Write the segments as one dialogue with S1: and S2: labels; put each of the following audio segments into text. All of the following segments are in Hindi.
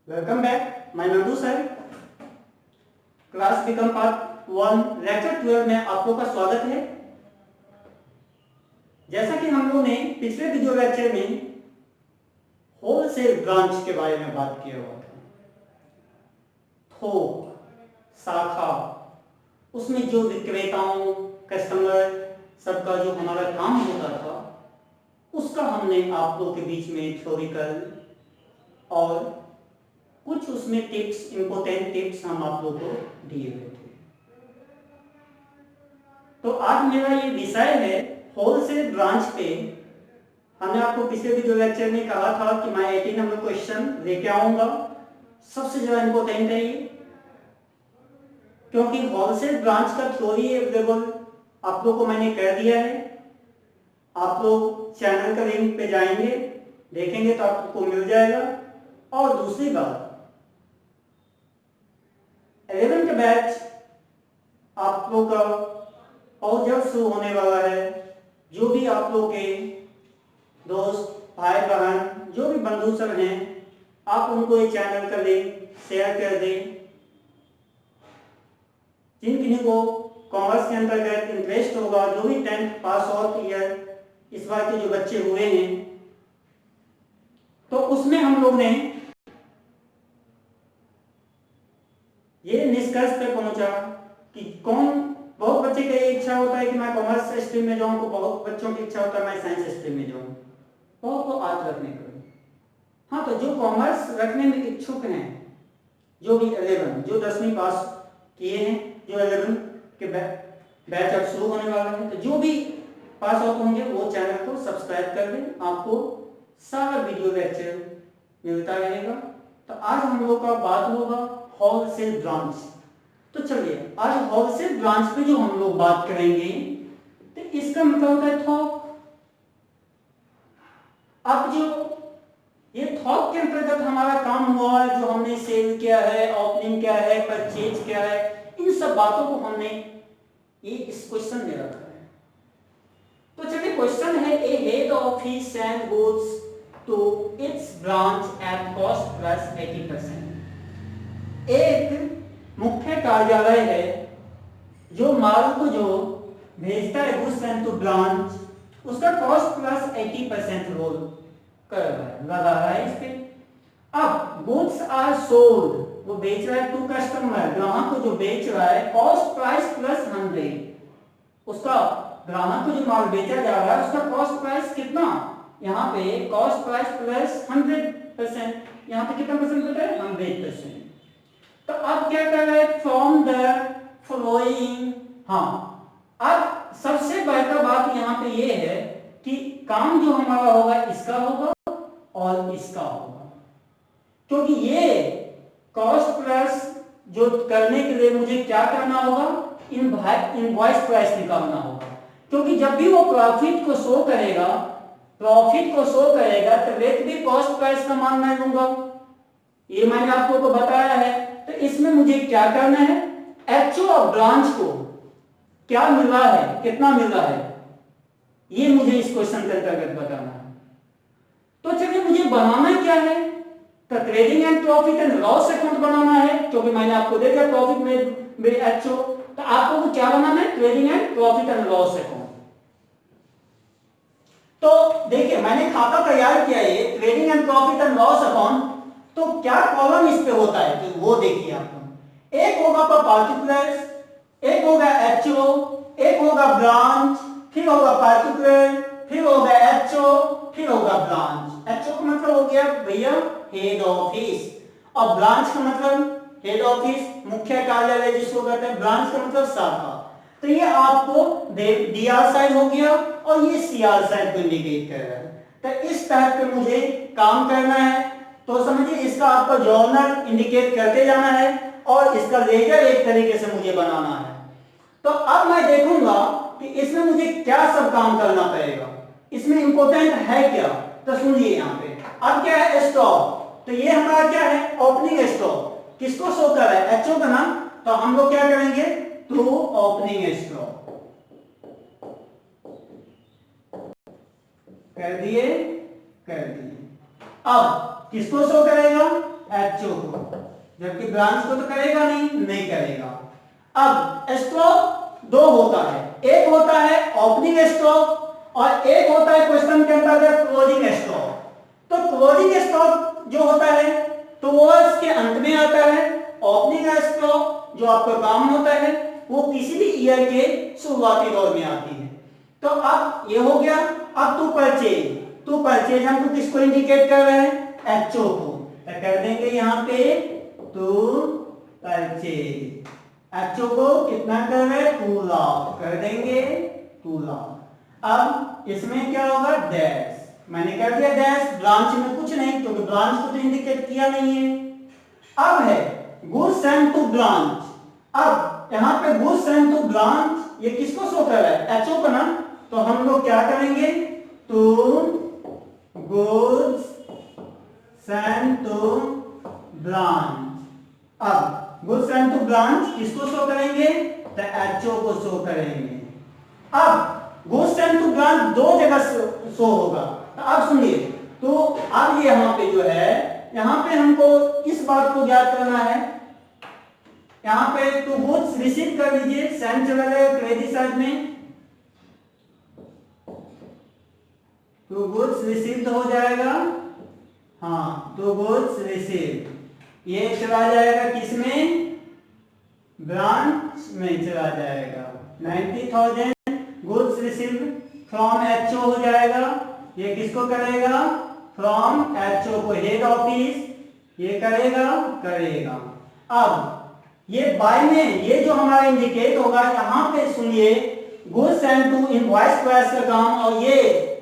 S1: Welcome back my Nandu sir. Class become part 1 lecture 12 में आप लोग का स्वागत है। जैसा कि हम लोगों ने पिछले वीडियो लेक्चर में होलसेल ब्रांच के बारे में बात किया हुआ था, थोक शाखा, उसमें जो विक्रेताओं कस्टमर सबका जो हमारा काम होता था उसका हमने आप लोग के बीच में थ्योरिकल और कुछ उसमें टिप्स, इंपॉर्टेंट टिप्स हम आप लोगों को दिए हुए थे। तो आज मेरा ये विषय है होलसेल ब्रांच पे। हमने आपको पिछले वीडियो लेक्चर में कहा था कि मैं 18 नंबर क्वेश्चन लेके आऊंगा। सबसे ज्यादा इंपॉर्टेंट है ये, क्योंकि होलसेल ब्रांच का थ्योरी अवेलेबल आप लोग को मैंने कर दिया है। आप लोग चैनल का लिंक पे जाएंगे, देखेंगे तो आपको मिल जाएगा। और दूसरी बात, 11 का बैच आप लोग का और जल्द शुरू होने वाला है। जो भी आप लोग के दोस्त भाई बहन जो भी बंधु सब हैं, आप उनको ये चैनल का लिंक शेयर कर दें। जिन किन्हीं को कॉमर्स के अंतर्गत इंटरेस्ट होगा, जो भी 10th पास आउट ईयर इस बार के जो बच्चे हुए हैं, तो उसमें हम लोग ने ये निष्कर्ष पे पहुंचा कि बहुत बच्चे की इच्छा होता है कि मैं कॉमर्स स्ट्रीम में जाऊं, तो बहुत बच्चों की इच्छा होता है मैं साइंस स्ट्रीम में जाऊं, बहुत को आर्ट रखने को। हाँ, तो जो कॉमर्स रखने में इच्छुक हैं, जो भी 11 जो 10वीं पास किए हैं, जो 11 के बैच अब शुरू होने वाला है, तो जो भी पास आउट होंगे वो चैनल को सब्सक्राइब कर दें, आपको सारा वीडियो लेक्चर मिलता रहेगा। तो आज हम लोग का बात होगा होलसेल ब्रांच। तो चलिए आज होलसेल ब्रांच पे जो हम लोग बात करेंगे, तो इसका मतलब होता है थोक। अब जो ये थोक के अंतर्गत हमारा काम हुआ है, जो हमने सेल किया है, ओपनिंग किया है, परचेज किया है, इन सब बातों को हमने ये इस क्वेश्चन में रखा है। तो चलिए क्वेश्चन है, a head office send goods to its branch at cost plus 80%। एक मुख्य कार्यालय है जो माल को जो भेजता है गुड्स सेंड टू ब्रांच, उसका कॉस्ट प्लस 80% रोल कर रहा है, लगा रहा है इस पे। अब गुड्स आर सोल्ड, वो बेच रहा है टू कस्टमर, ग्राहक को जो बेच रहा है, कॉस्ट प्राइस प्लस 100, उसका ग्राहक को जो माल बेचा जा रहा है उसका कॉस्ट प्राइस कितना, यहाँ पे कॉस्ट प्राइस प्लस 100%, यहाँ पे कितना परसेंट होता है 100%। तो अब क्या कर रहे हैं, फ्रॉम द फॉलोइंग। हाँ, अब सबसे बेहतर बात यहाँ पे ये है कि काम जो हमारा होगा इसका होगा और इसका होगा, क्योंकि ये कॉस्ट प्लस जो करने के लिए मुझे क्या करना होगा, इनवॉइस प्राइस निकालना होगा। क्योंकि जब भी वो प्रॉफिट को शो करेगा तो रेट भी कॉस्ट प्राइस का मान मैं लूंगा, ये मैंने आप लोगों को बताया है। तो इसमें मुझे क्या करना है, एचओ ऑफ ब्रांच को क्या मिल रहा है, कितना मिल रहा है, ये मुझे इस क्वेश्चन के अंतर्गत बताना है। तो चलिए मुझे बनाना क्या है, तो trading and profit and loss account बनाना है, क्योंकि मैंने आपको दे दिया प्रॉफिट में एचओ, तो आपको को क्या बनाना है, trading and profit and loss account. तो देखिए मैंने खाता तैयार किया है, trading and profit and loss account. तो क्या कॉलम इस पे होता है, तो वो देखिए आप, एक होगा पार्टिकुलर्स, एक होगा एचओ, एक होगा ब्रांच, फिर होगा पार्टिकुलर, फिर होगा एचओ, फिर होगा ब्रांच। एचओ का मतलब हो गया भैया हेड ऑफिस, और ब्रांच का मतलब हेड ऑफिस मुख्य कार्यालय जिसको कहते हैं, ब्रांच का मतलब शाखा। तो ये आपको डीआर साइड हो गया और ये सीआर साइड को इंडिकेट कर रहा है। तो इस टाइप पे मुझे काम करना है, तो समझिए इसका आपका जर्नल इंडिकेट करते जाना है और इसका लेजर एक तरीके से मुझे बनाना है। तो अब मैं देखूंगा कि इसमें मुझे क्या सब काम करना पड़ेगा, इसमें इंपॉर्टेंट है क्या। तो सुनिए यहाँ पे अब क्या है, स्टॉक। तो ये हमारा क्या है, ओपनिंग स्टॉक, किसको शो कर रहा है, एचओ का नाम। तो हम लोग क्या करेंगे, टू ओपनिंग स्टॉक कर दिए। अब किसको शो करेगा, एचओ को, जबकि ब्रांच को तो करेगा नहीं करेगा। अब स्ट्रोक दो होता है, एक होता है ओपनिंग स्ट्रोक और एक होता है क्वेश्चन के अंतर्गत क्लोजिंग स्ट्रोक। तो क्लोजिंग स्ट्रोक जो होता है तो वो इसके अंत में आता है, ओपनिंग स्ट्रोक जो आपका काम होता है वो किसी भी ईयर के शुरुआती दौर में आती है। तो अब ये हो गया। अब टू परचेज हमको किसको इंडिकेट कर रहे हैं, एचओ को, तो कर देंगे यहाँ पे टू परचेज, एचओ को कितना कर रहे हैं 2 लाख, कर देंगे 2 लाख। अब इसमें क्या होगा डैश, मैंने कर दिया डैश, ब्रांच में कुछ नहीं क्योंकि ब्रांच को तो इंडिकेट किया नहीं है। अब है गुड्स सेंट टू ब्रांच, अब यहाँ पे गुड्स सेंट टू ब्रांच ये किसको शो कर रहा है, एचओ को ना, तो हम लोग क्या करेंगे to goods sent to branch. अब गुड्स सेंट टू ब्रांच किसको शो करेंगे, तो एचओ को शो करेंगे। अब गुड्स सेंट टू ब्रांच दो जगह शो होगा, तो अब सुनिए, तो अब ये यहाँ पे जो है, यहाँ पे हमको इस बात को ज्ञात करना है, यहाँ पे टू गुड्स रिसीव कर लीजिए, सेंड चला जाएगा क्रेडिट साइड में, टू गुड्स रिसीव्ड हो जाएगा, हाँ टू गुड्स रिसीव्ड, ये चला जाएगा किसमें, ब्रांच में चला जाएगा। 90,000 गुड्स रिसीव्ड फ्रॉम एचओ हो जाएगा, ये किसको करेगा, फ्रॉम एचओ को, हेड ऑफिस, ये करेगा। अब ये बाय में ये जो हमारा इंडिकेट होगा, यहाँ पे सुनिए goods sent to invoice price का काम, और ये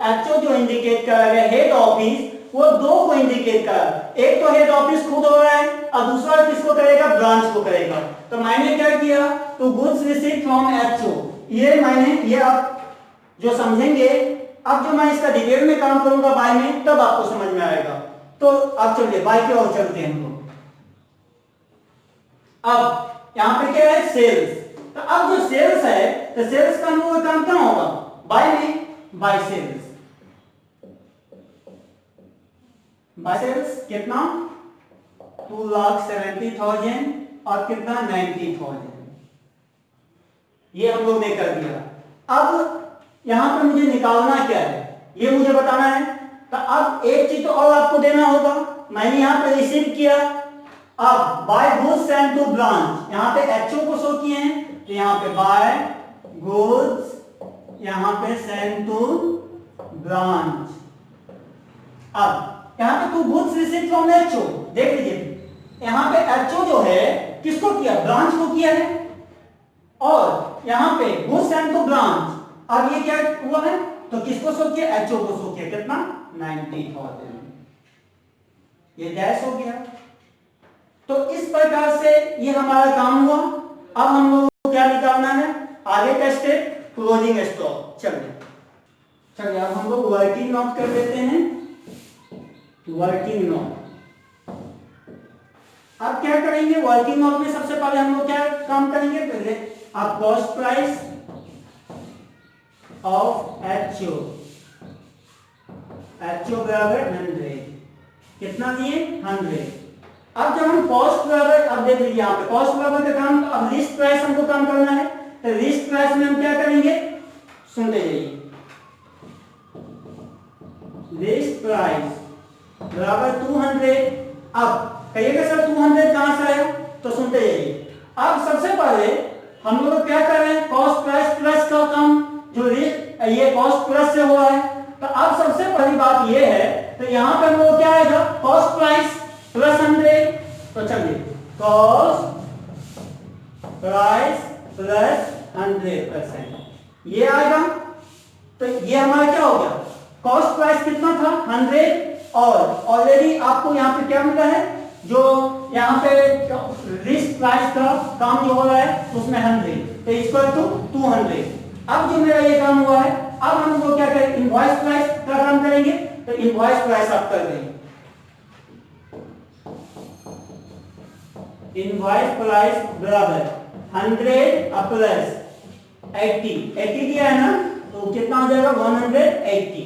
S1: एचओ जो इंडिकेट करेगा हेड ऑफिस, वो दो को इंडिकेट कर, एक तो हेड ऑफिस खुद हो रहा है और दूसरा किसको करेगा, ब्रांच को करेगा। तो मैंने क्या किया, to goods receive from HO, ये आप जो समझेंगे, अब जो मैं इसका डिटेल में काम करूंगा बाय में, तब आपको समझ में आएगा। तो अब चलिए बाय की ओर चलते हैं हम लोग। अब यहाँ पे क्या है, सेल्स, तो अब जो सेल्स है, तो सेल्स का हम लोग काम क्या होगा, बाय में, बाय सेल्स, बाय सेल्स कितना 2,70,000 और कितना 90,000, ये हम लोग ने कर दिया। अब यहां पे मुझे निकालना क्या है, ये मुझे बताना है। तो अब एक चीज तो और आपको देना होगा, मैंने यहां पे रिसीव किया, अब by goods sent to branch, यहां पे एचओ को शो किए हैं, तो यहां पे बाय गुड्स, यहां पे सेंट टू ब्रांच। अब यहां पे to goods receive from HO, देख लीजिए यहां पे एचओ जो है किसको किया, ब्रांच को किया है, और यहां पे गुड्स सेंट टू ब्रांच, अब ये क्या हुआ है, तो किसको शो किया, एचओ को शो किया, कितना 90,000, ये डैश हो गया। तो इस प्रकार से ये हमारा काम हुआ। अब हम लोग को क्या निकालना है, आगे का स्टेप क्लोजिंग स्टॉक। चलिए अब हम लोग वर्किंग नोट कर लेते हैं, वर्किंग नोट। अब क्या करेंगे, वर्किंग नोट में सबसे पहले हम लोग क्या काम करेंगे, पहले आप कॉस्ट प्राइस ऑफ एचओ बराबर 100, कितना दिए 100। अब जब हम कॉस्ट बराबर, अब देख लीजिए यहाँ पे कॉस्ट बराबर का काम, अब लिस्ट प्राइस हमको काम करना है, तो लिस्ट प्राइस में हम क्या करेंगे, सुनते जाइए, लिस्ट प्राइस बराबर 200। अब कहिएगा सर 200 कहां से आया, तो सुनते जाइए। अब सबसे पहले हम लोग क्या कर रहे हैं, कॉस्ट प्राइस प्लस का काम, जो ये कॉस्ट प्लस से हुआ है। तो अब सबसे पहली बात ये है, तो यहां पर हम लोग क्या आएगा, कॉस्ट प्राइस प्लस 100, तो चलिए कॉस्ट प्राइस प्लस 100%, ये आएगा। तो ये हमारा क्या हो गया, कॉस्ट प्राइस कितना था 100, और ऑलरेडी आपको यहाँ पे क्या मिला है, जो यहाँ पे लिस्ट प्राइस का काम जो हो रहा है उसमें 100, तो इक्वल टू 200। अब जो मेरा ये काम हुआ है, अब हम लोग क्या करें, इनवॉइस प्राइस का काम करेंगे, तो इनवॉइस प्राइस आप कर देंगे, इनवॉइस प्राइस बराबर 100 प्लस 80 दिया है ना, तो कितना हो जाएगा 180,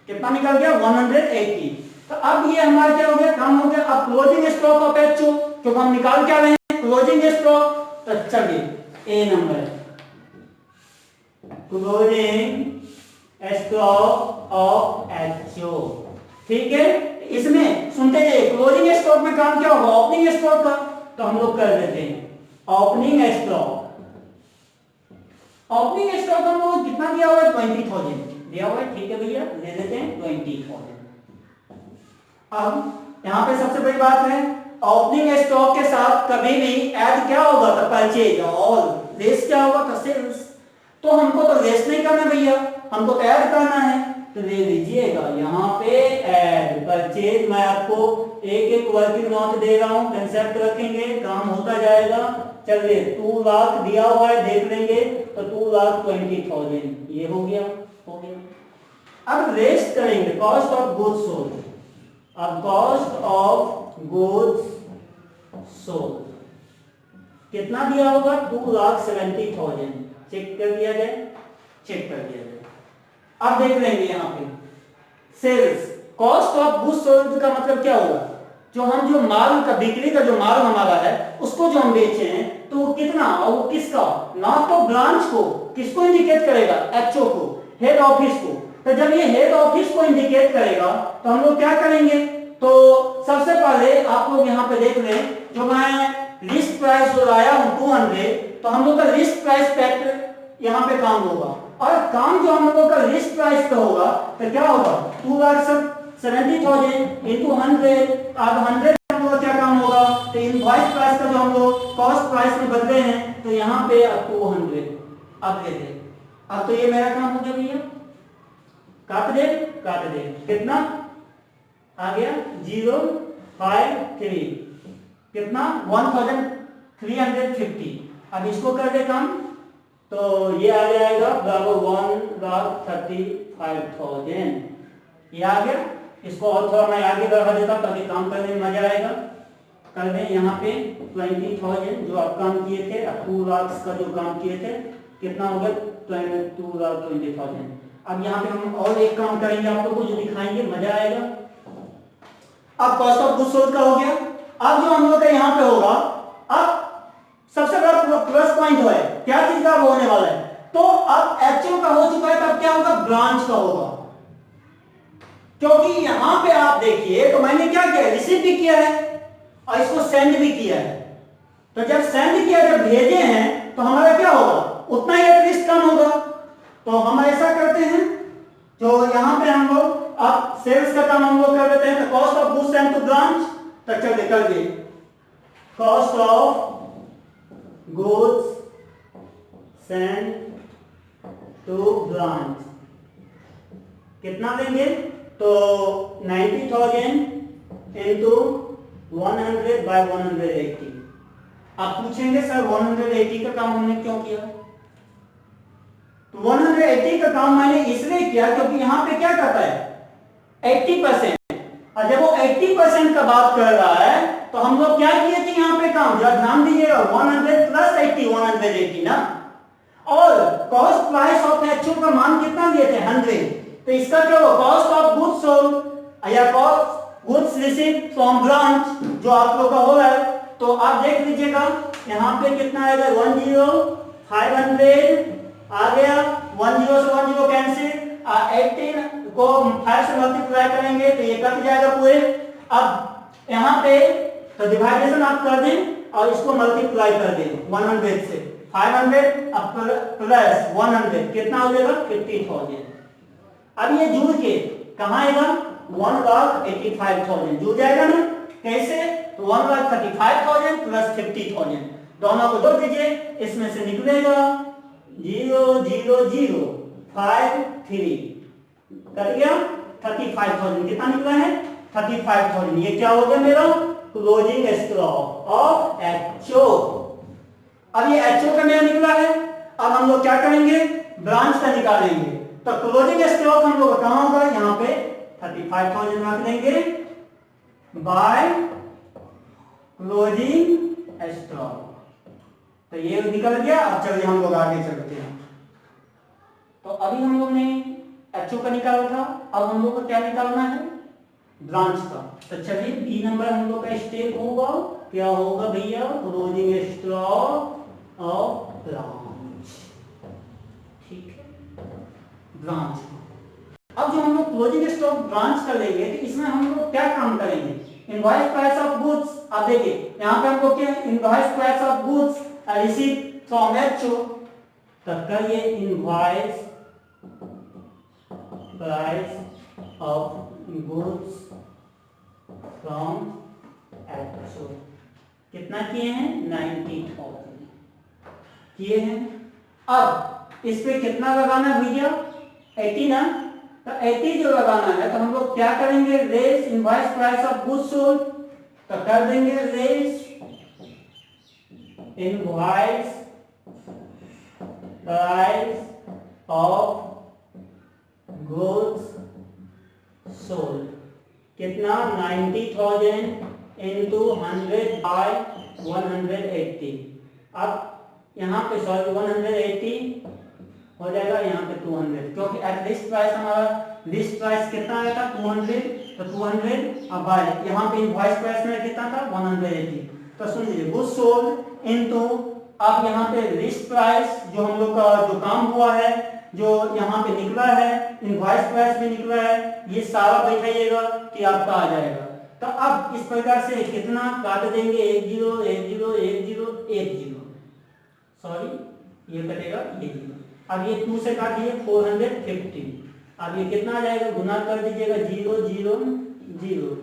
S1: कितना निकल गया 180। तो अब ये हमारा क्या हो गया, काम हो गया। अब क्लोजिंग स्टॉक ऑफ एचओ, क्योंकि हम निकाल क्या रहे हैं, क्लोजिंग स्टॉक। तो चलिए a number closing stock of HO, ठीक है। इसमें सुनते जाइए, क्लोजिंग स्टॉक में काम क्या होगा, ओपनिंग स्टॉक का। तो हम लोग कर देते हैं ओपनिंग स्टॉक। ओपनिंग स्टॉक हम लोग कितना दिया हुआ है, 20,000 दिया हुआ है, ठीक है भैया, ले लेते हैं 20,000। अब यहां पे सबसे बड़ी बात है, ओपनिंग स्टॉक के साथ कभी भी ऐड क्या होगा, तो परचेज और लेस क्या होगा, तो सेल्स। तो हमको तो लेस नहीं करना भैया, हमको तो ऐड करना है। तो ले लीजिएगा यहाँ पे ऐड परचेज। मैं आपको एक एक वर्किंग नोट दे रहा हूँ, कंसेप्ट रखेंगे, काम होता जाएगा। चलिए 2 लाख दिया हुआ है, देख लेंगे। तो 2,20,000 ये हो गया, हो गया। अब रेस्ट करेंगे कॉस्ट ऑफ गुड्स सोल्ड। अब कॉस्ट ऑफ गुड्स सोल्ड कितना दिया होगा, 2,70,000। चेक कर दिया जाए, चेक कर दिया जाए। अब देख लेंगे यहाँ पे sales, cost of goods sold का मतलब क्या होगा, जो हम जो माल का बिक्री का जो माल हमारा है उसको जो हम बेचे हैं, तो वो कितना और वो किसका, ना तो ब्रांच को, किसको इंडिकेट करेगा, एचओ को, हेड ऑफिस को। तो जब ये हेड ऑफिस को इंडिकेट करेगा तो हम लोग क्या करेंगे, तो सबसे पहले आप लोग यहाँ पे देख लें, जो मैं लिस्ट प्राइस जो लाया हूँ 200, तो हम लोग का लिस्ट प्राइस फैक्टर यहाँ पे काम होगा। और काम जो हम लोगों का लिस्ट प्राइस पे होगा तो क्या होगा, 2,70,000 इंटू 100। अब 100 हम लोग क्या काम होगा, तो इनवॉइस प्राइस का जो हम लोग कॉस्ट प्राइस में बदले हैं, तो यहाँ पे अब 200 अब दे दे। अब तो ये मेरा काम हो गया भैया, काट दे, काट दे, कितना आ गया, 053, कितना 1,350। अब इसको कर दे काम, तो ये आ जाएगा बराबर 1,35,000 ये आ गया। इसको और थोड़ा मैं आगे बढ़ा देता ताकि काम करने में मजा आएगा। कर दें यहाँ पे 20,000 जो आप काम किए थे, अब 2 लाख का जो काम किए थे, कितना हो गया, 2,20,000। अब यहाँ पे हम और एक काम करेंगे, आप लोगों को जो दिखाएंगे, मजा आएगा। अब कॉस्ट ऑफ गुड्स सोल्ड का हो गया। अब जो हम लोग का यहाँ पे होगा, अब सबसे बड़ा प्लस पॉइंट है क्या चीज का होने वाला है, तो अब एचओ का हो चुका है, तब क्या होगा, ब्रांच का होगा। क्योंकि यहां पे आप देखिए, तो मैंने क्या किया, रिसीव भी किया है और इसको सेंड भी किया है। तो जब सेंड किया, जब भेजे हैं, तो हमारा क्या होगा, उतना ही एटलीस्ट कम होगा। तो हम ऐसा करते हैं, तो यहां पे हम लोग अब सेल्स का काम हम लोग कर देते हैं। तो cost of goods send to branch, तो चलिए कर दिए, cost of goods send to branch कितना देंगे, तो 90,000 इंटू 100 बाय 180। आप पूछेंगे सर 180 का काम हमने क्यों किया, तो 180 का काम मैंने इसलिए किया क्योंकि यहां पे क्या करता है 80%, और जब वो 80% का बात कर रहा है, तो हम लोग क्या किए थे यहाँ पे काम, जरा ध्यान दीजिएगा, 100 प्लस 80, 180 ना। और कॉस्ट प्राइस ऑफ एचओ का मान कितना दिए थे, 100। तो इसका क्या होगा, कॉस्ट ऑफ गुड्स सोल्ड या cost goods received from branch जो आप लोग का हो रहा है। तो आप देख लीजिएगा यहाँ पे कितना आएगा, 10,500 आ गया, 10 से 10 कैंसिल, 18 को 5 से मल्टीप्लाई करेंगे तो ये कट जाएगा पूरे। अब यहाँ पे तो डिवाइडेशन आप कर दें और इसको मल्टीप्लाई कर दें 100 से, 500 अब प्लस 100 कितना हो जाएगा, 50,000। अब ये जुड़ के कहाँ आएगा, 1,85,000 जुड़ जाएगा ना, कैसे, तो 1,35,000 प्लस 50,000 दोनों को जोड़ दीजिए, इसमें से निकलेगा 0,0,053 कर गया, 35,000 कितना निकला है, 35,000। ये क्या हो गया मेरा क्लोजिंग स्टॉक ऑफ एचओ। अब ये एचओ का मेरा निकला है, अब हम लोग क्या करेंगे, ब्रांच का निकालेंगे। तो क्लोजिंग स्टॉक हम लोग कहां होगा, यहाँ पे 35,000 रख देंगे बाय क्लोजिंग स्टॉक। तो ये निकल गया। अब चलिए हम लोग आगे चलते हैं। तो अभी हम लोग ने एचओ का निकाला था, अब हम लोग को क्या निकालना है, ब्रांच का। तो चलिए बी नंबर हम लोग का स्टेप होगा, क्या होगा भैया, क्लोजिंग स्टॉक ऑफ ब्रांच। ठीक है, ब्रांच। अब जो हम लोग क्लोजिंग स्टॉक ब्रांच का लेंगे तो इसमें हम लोग क्या काम करेंगे, इनवॉइस प्राइस ऑफ गुड्स। आप देखिए यहाँ पे हमको क्या, invoice price of goods receive from HO, तब करिए invoice price of goods from HO. कितना किए हैं, 90,000 किए हैं। अब इस पे कितना लगाना है भैया, 80 ना, तो 80 जो लगाना है तो हम लोग क्या करेंगे, race invoice price of goods sold, तो कर देंगे race invoice price of goods sold, कितना 90,000 इंटू 100 बाय 180। अब यहाँ पे सॉरी 180 हो जाएगा, यहाँ पे 200, क्योंकि एट लिस्ट प्राइस हमारा लिस्ट प्राइस कितना आया था 200, तो 200 अब बाय यहाँ पे इनवॉइस प्राइस में कितना था 180। तो सुन लीजिए गुड्स सोल्ड इनटू, अब यहाँ पे लिस्ट प्राइस जो हम लोग का जो काम हुआ है, जो यहाँ पे निकला है इनवॉइस प्राइस में निकला है, ये सारा दिखाइएगा कि आपका आ जाएगा। तो अब इस प्रकार से कितना काट देंगे, 10 10 10 10, सॉरी ये कटेगा ये 0। अब ये 2 से काटिए 450, अब ये कितना आ जाएगा, गुना कर दीजिएगा 0 0 0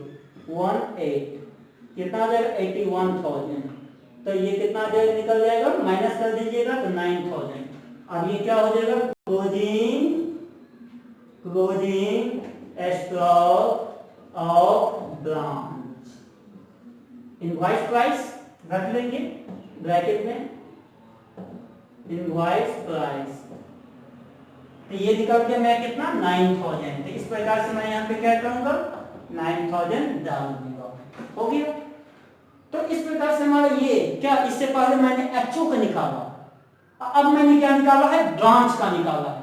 S1: 1 8, कितना आ जाएगा 81,000। तो ये कितना आ जाएगा, निकल जाएगा, माइनस कर दीजिएगा तो 9,000। अब ये क्या हो जाएगा, closing stock of branch. Invoice price रख लेंगे ब्रैकेट में, इनवॉइस प्राइस, तो ये निकल के मैं कितना 9,000। तो इस प्रकार से मैं यहाँ पे क्या करूंगा 9,000 डाल दूंगा, हो गया। तो इस प्रकार से हमारा ये क्या, इससे पहले मैंने एचओ का निकाला, अब मैंने क्या निकाला है, ब्रांच का निकाला है।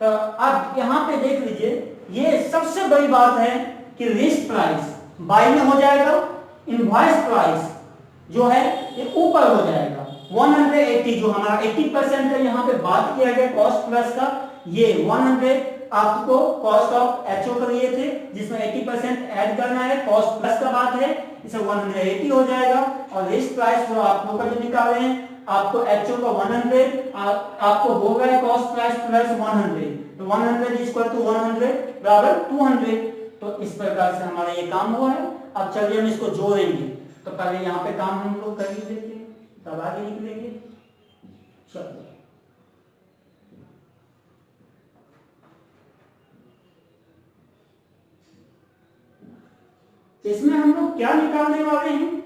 S1: तो अब यहाँ पे देख लीजिए, ये सबसे बड़ी बात है कि लिस्ट प्राइस बाय में हो जाएगा, इनवॉइस प्राइस जो है ये ऊपर हो जाएगा। 180 जो हमारा 80% का यहाँ पे बात किया गया कॉस्ट प्लस का, ये 100 आपको कॉस्ट ऑफ एचओ कर लिए थे, जिसमें 80% ऐड करना है, कॉस्ट प्लस का बात है, इसे 180 हो जाएगा। और लिस्ट प्राइस जो आप लोग का जो निकाले हैं, आपको एचओ का 100, आपको हो गया कॉस्ट प्राइस प्लस 100, तो 100 इक्वल टू 100 बराबर 200। तो इस प्रकार से हमारा ये काम हुआ है। अब चलिए हम इसको जोड़ेंगे, तो पहले यहाँ पे काम हम लोग कर ही देते हैं, तब आगे निकलेंगे। चलो इसमें हम लोग क्या निकालने वाले हैं,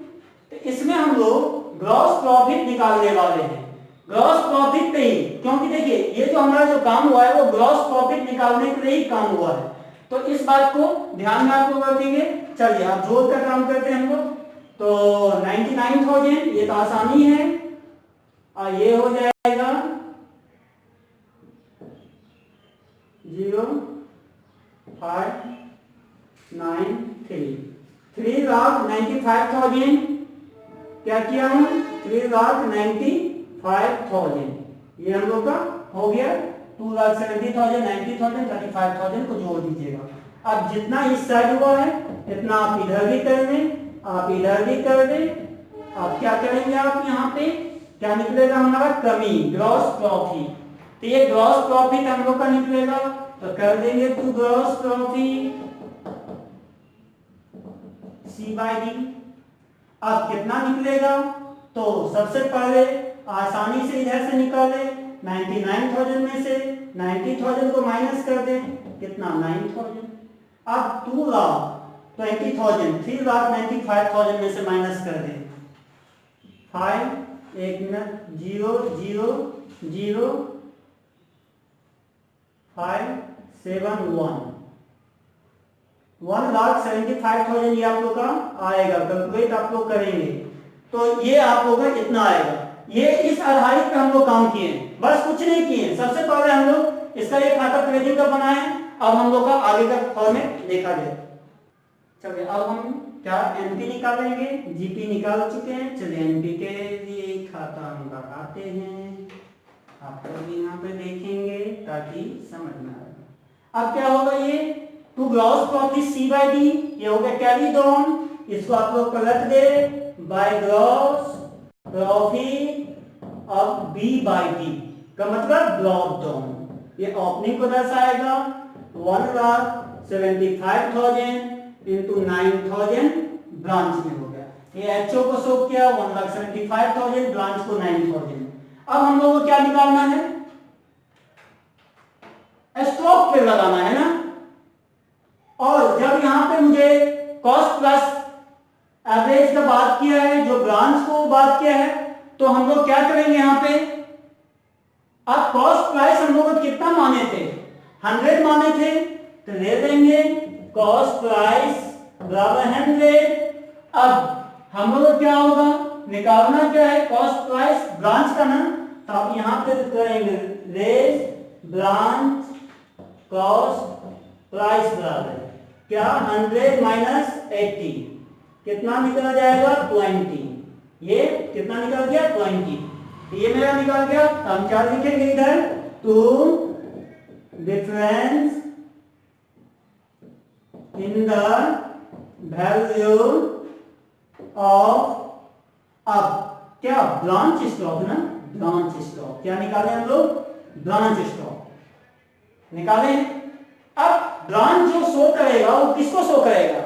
S1: तो इसमें हम लोग ग्रॉस प्रॉफिट निकालने वाले हैं। ग्रॉस प्रॉफिट पे ही, क्योंकि देखिए ये जो हमारा जो काम हुआ है वो ग्रॉस प्रॉफिट निकालने के लिए ही काम हुआ है, तो इस बात को ध्यान में आप लोग रखेंगे। चलिए आप जोड़ का काम करते हैं हम लोग। तो 99,000 ये तो आसानी है, और ये हो जाएगा 0,593, 3,95,000 क्या किया हम, 3,95,000 ये हम लोग का हो गया। 2,70,000 90,000 35,000 को जोड़ दीजिएगा। अब जितना इस साइड हुआ है इतना आप इधर भी कर दें, आप इधर भी कर दें। अब क्या करेंगे, आप यहाँ पे क्या निकलेगा हमारा, कमी, ग्रॉस प्रॉफिट। तो ये ग्रॉस प्रॉफिट हम लोग का निकलेगा, तो कर देंगे टू ग्रॉस प्रॉफिट C/D। अब कितना निकलेगा, तो सबसे पहले आसानी से इधर से निकाले, 99,000 में से 90,000 को माइनस कर दें, कितना 9,000। अब 2,20,000 3,95,000 में से माइनस कर दें, 5 1 मिनट 0 0 0 5 7 1 1,75,000 ये आप लोग का आएगा। कैलकुलेट आप लोग करेंगे तो ये आप लोग का इतना आएगा। ये इस आधारित पे हम लोग काम किए, बस कुछ नहीं किए। सबसे पहले हम लोग इसका एक खाता क्रेडिट का बनाए, अब हम लोग का आगे का फॉर्मेट देखा जाए। चलिए अब हम क्या एनपी निकालेंगे, जीपी निकाल चुके हैं। चलिए एनपी के लिए खाता हम लगाते हैं, आप लोग यहाँ पे देखेंगे ताकि समझ में आए। अब क्या होगा, ये to gross profit C by D, ये हो गया कैरी ऑन, इसको आप लोग पलट दे by gross profit of B by D का मतलब ब्रॉट डाउन। ये ओपनिंग को दर्शाएगा 1,75,000 इंटू 9,000 ब्रांच में हो गया। ये एचओ को शो किया 1,75,000, ब्रांच को 9,000। अब हम लोगों को क्या निकालना है, स्टॉक पे लगाना है ना। और जब यहां पे मुझे कॉस्ट प्लस एवरेज का बात किया है, जो ब्रांच को बात किया है, तो हम लोग क्या करेंगे यहां पे, अब कॉस्ट प्राइस हम लोग कितना माने थे, 100 माने थे, तो ले देंगे कॉस्ट प्राइस बराबर 100। अब हम लोग क्या होगा, निकालना क्या है, कॉस्ट प्राइस ब्रांच का ना, तो आप यहां पे करेंगे रेज ब्रांच कॉस्ट प्राइस बराबर क्या 100 माइनस 80, कितना निकल जाएगा 20। ये कितना निकल गया 20, ये मेरा निकल गया। हम क्या लिखेंगे इधर, to difference in the value of, अब क्या ब्रांच स्टॉक ना, ब्रांच स्टॉक क्या निकाले हम लोग, ब्रांच स्टॉक निकाले। अब ब्रांच जो शो करेगा वो किसको शो करेगा,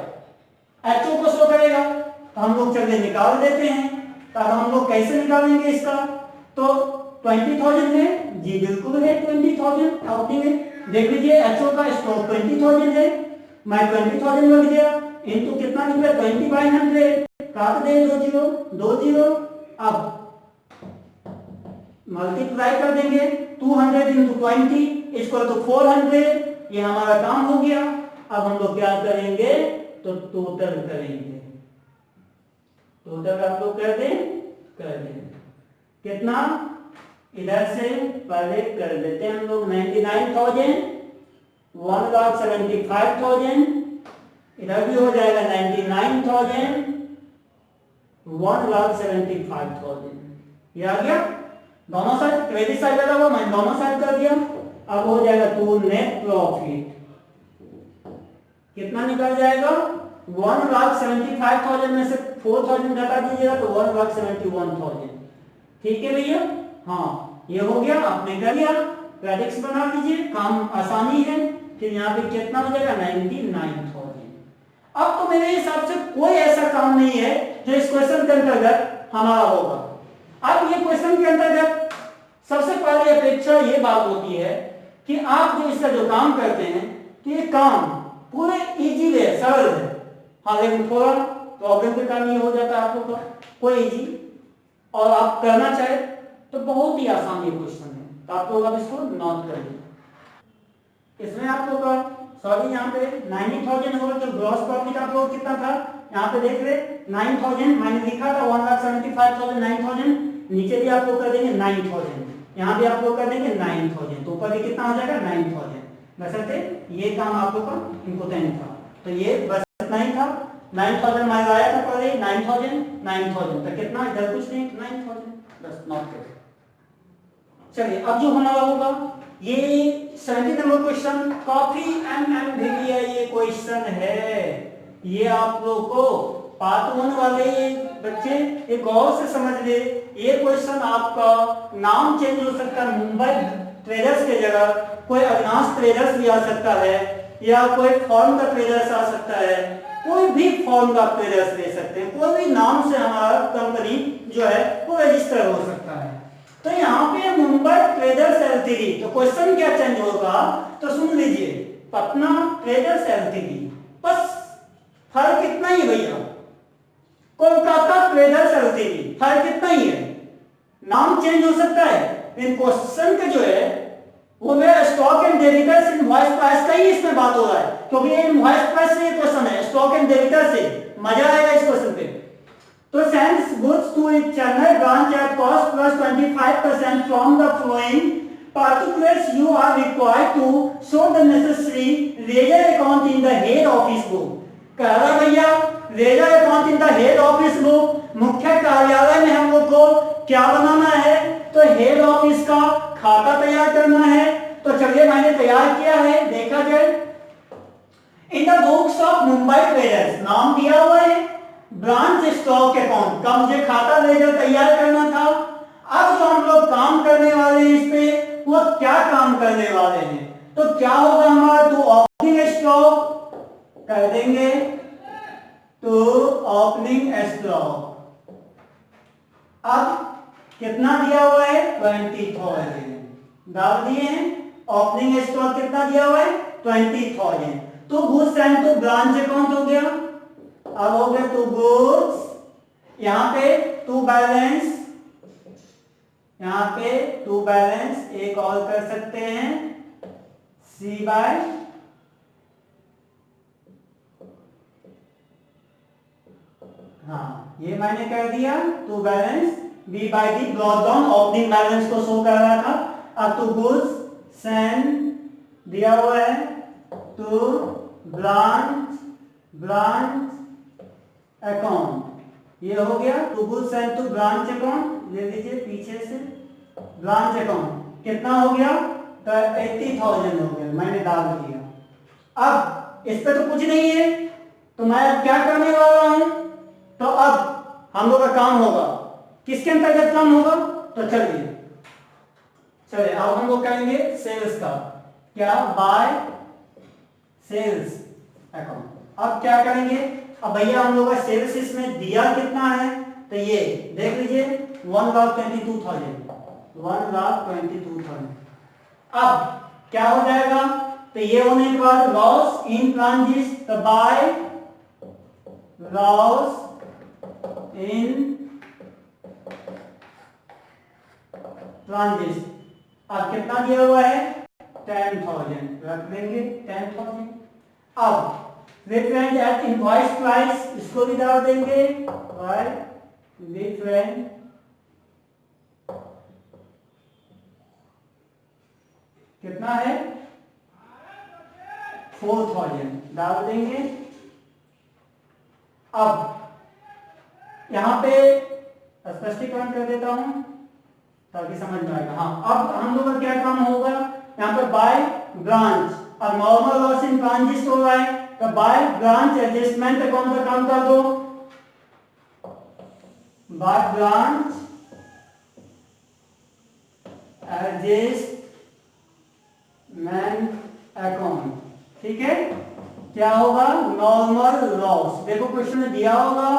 S1: एचओ को शो करेगा। तो हम लोग चलिए निकाल देते हैं। तो अब हम लोग कैसे निकालेंगे इसका, तो 20,000 है जी, बिल्कुल है 20,000 ओपनिंग है। देख लीजिए एचओ का स्टॉक 20,000 है, मैं 20,000 लग गया इनटू कितना निकला 20/100, काट दे 2 जीरो 2 जीरो। अब मल्टीप्लाई कर देंगे 200 इंटू 20 इक्वल टू 400, ये हमारा काम हो गया। अब हम लोग क्या करेंगे, तो टोटल करेंगे, टोटल आप लोग कर दें कितना, इधर से पहले कर देते हैं हम लोग 99,000, 1,75,000, इधर भी हो जाएगा 99,000, 1,75,000, ये आ गया। दोनों साइड क्रेडिट साइड लगा हुआ, मैंने दोनों साइड कर दिया। अब हो जाएगा टू नेट प्रॉफिट कितना निकल जाएगा, 1,75,000 में से 4,000 घटा दीजिएगा तो 1,71,000। ठीक है भैया, हाँ ये हो गया, आपने कर लिया, प्रेडिक्स बना लीजिए, काम आसानी है। फिर यहाँ पे कितना हो जाएगा 99,000। अब तो मेरे हिसाब से कोई ऐसा काम नहीं है जो इस क्वेश्चन के अंतर्गत हमारा होगा। अब ये क्वेश्चन के अंतर्गत सबसे पहले अपेक्षा ये बात होती है कि आप जो इसका जो काम करते हैं, तो ये काम पूरे इजी है, सरल है। हाँ लेकिन थोड़ा प्रॉब्लम के कारण ये हो जाता है आप लोग का, कोई इजी, और आप करना चाहे तो बहुत ही आसान ये क्वेश्चन है। तो आप लोग अब इसको नोट कर लीजिए। इसमें आप लोग का सॉरी यहाँ पे 90,000 होगा, तो ग्रॉस प्रॉफिट आप लोग कितना था, यहाँ पे देख रहे 9,000 मैंने लिखा था, 1,75,000 9,000, नीचे भी आप लोग कर देंगे 9,000, यहाँ भी आप लोग कर देंगे 9,000, तो ऊपर भी कितना हो जाएगा 9,000। वैसे ये काम आप लोग का इम्पोर्टेंट था, तो ये बस इतना ही था। 9,000 मैं लाया था पहले, 9,000 तो कितना, इधर कुछ नहीं 9,000 बस नोट कर। चलिए अब जो हमारा होगा ये 70 नंबर क्वेश्चन, काफी एमएमवीपी है ये क्वेश्चन है। ये आप लोग को पार्ट 1 वाले बच्चे ये गौर से समझ ले। ये क्वेश्चन आपका नाम चेंज हो सकता है, मुंबई ट्रेडर्स के जगह कोई अविनाश ट्रेडर्स भी आ सकता है, या कोई फॉर्म का ट्रेडर्स आ सकता है, कोई भी फॉर्म का ट्रेडर्स ले सकते हैं, कोई भी नाम से हमारा कंपनी जो है वो रजिस्टर हो सकता है। तो यहाँ पे मुंबई ट्रेडर्स एलटीडी, तो क्वेश्चन क्या चेंज होगा, तो सुन लीजिए, पटना ट्रेडर्स एलटीडी, बस फर्क कितना ही भैया, कोलकाता ट्रेडर्स एलटीडी, फर्क कितना ही है, नाम चेंज हो सकता है। इन क्वेश्चन के जो है वो मेरा stock and debtors invoice price का ही इसमें बात हो रहा है, क्योंकि ये इनवॉइस प्राइस से ये क्वेश्चन है, स्टॉक एंड डेबिटर से मजा आएगा इस क्वेश्चन पे। तो sends goods to it Chennai branch at cost plus 25% from the flowing particulars you are required to show the necessary ledger account in the head office book। कह रहा भैया ledger account in the head office book, मुख्य कार्यालय में हम लोग को क्या बनाना है, तो हेड ऑफिस का खाता तैयार करना है। तो चलिए मैंने तैयार किया है, देखा जाए। In the books of Mumbai traders, नाम दिया हुआ है, ब्रांच स्टॉक अकाउंट का मुझे खाता लेजर तैयार करना था। अब जो हम लोग काम करने वाले हैं इस पे, वो क्या काम करने वाले हैं, तो क्या होगा हमारा, तो ओपनिंग स्टॉक कर देंगे, तो ओपनिंग स्टॉक। अब कितना दिया हुआ है, 20,000 डाल दिए हैं। ओपनिंग स्टॉक कितना दिया हुआ है, 20,000। तो goods and to branch account हो गया। अब हो गया टू गुड्स, यहां पे टू बैलेंस, यहां पे टू बैलेंस एक और कर सकते हैं, सी बाय, हाँ ये मैंने कर दिया to balance, B by the brought down, opening balance को शो कर रहा था। अब टू गुड्स सेंड दिया हुआ है, टू ब्रांच अकाउंट, ये हो गया to goods and to branch account. ले लीजिए पीछे से, ब्रांच अकाउंट कितना हो गया, तो 80,000 हो गया, मैंने डाल दिया। अब इस पे तो कुछ नहीं है, तो मैं अब क्या करने वाला हूं, तो अब हम लोग का काम होगा, किसके अंतर्गत काम होगा, तो चलिए अब हम लोग करेंगे सेल्स का, क्या, बाय सेल्स अकाउंट। अब क्या करेंगे, अब भैया हम लोग का सेल्स इसमें दिया कितना है, तो ये देख लीजिए 1,22,000, 1,22,000। अब क्या हो जाएगा, तो ये होने के बाद लॉस इन ट्रांजिट, तो बाय लॉस इन ट्रांजिट। अब कितना दिया हुआ है, 10,000 रख देंगे, 10,000। अब रिफरेंस एट इनवॉइस प्राइस, इसको भी डाल देंगे, बाय रिफरेंस कितना है, 4,000 डाल देंगे। अब यहां पे स्पष्टीकरण कर देता हूं ताकि समझ में आएगा। हाँ, अब हम लोग का क्या काम होगा, यहाँ पे बाय ब्रांच, अब नॉर्मल लॉस इन ट्रांजिट हो रहा है, तो बाय ब्रांच एडजस्टमेंट अकाउंट का काम कर दो, बाय ब्रांच एडजस्टमेंट अकाउंट, ठीक है। क्या होगा, नॉर्मल लॉस, देखो क्वेश्चन में दिया होगा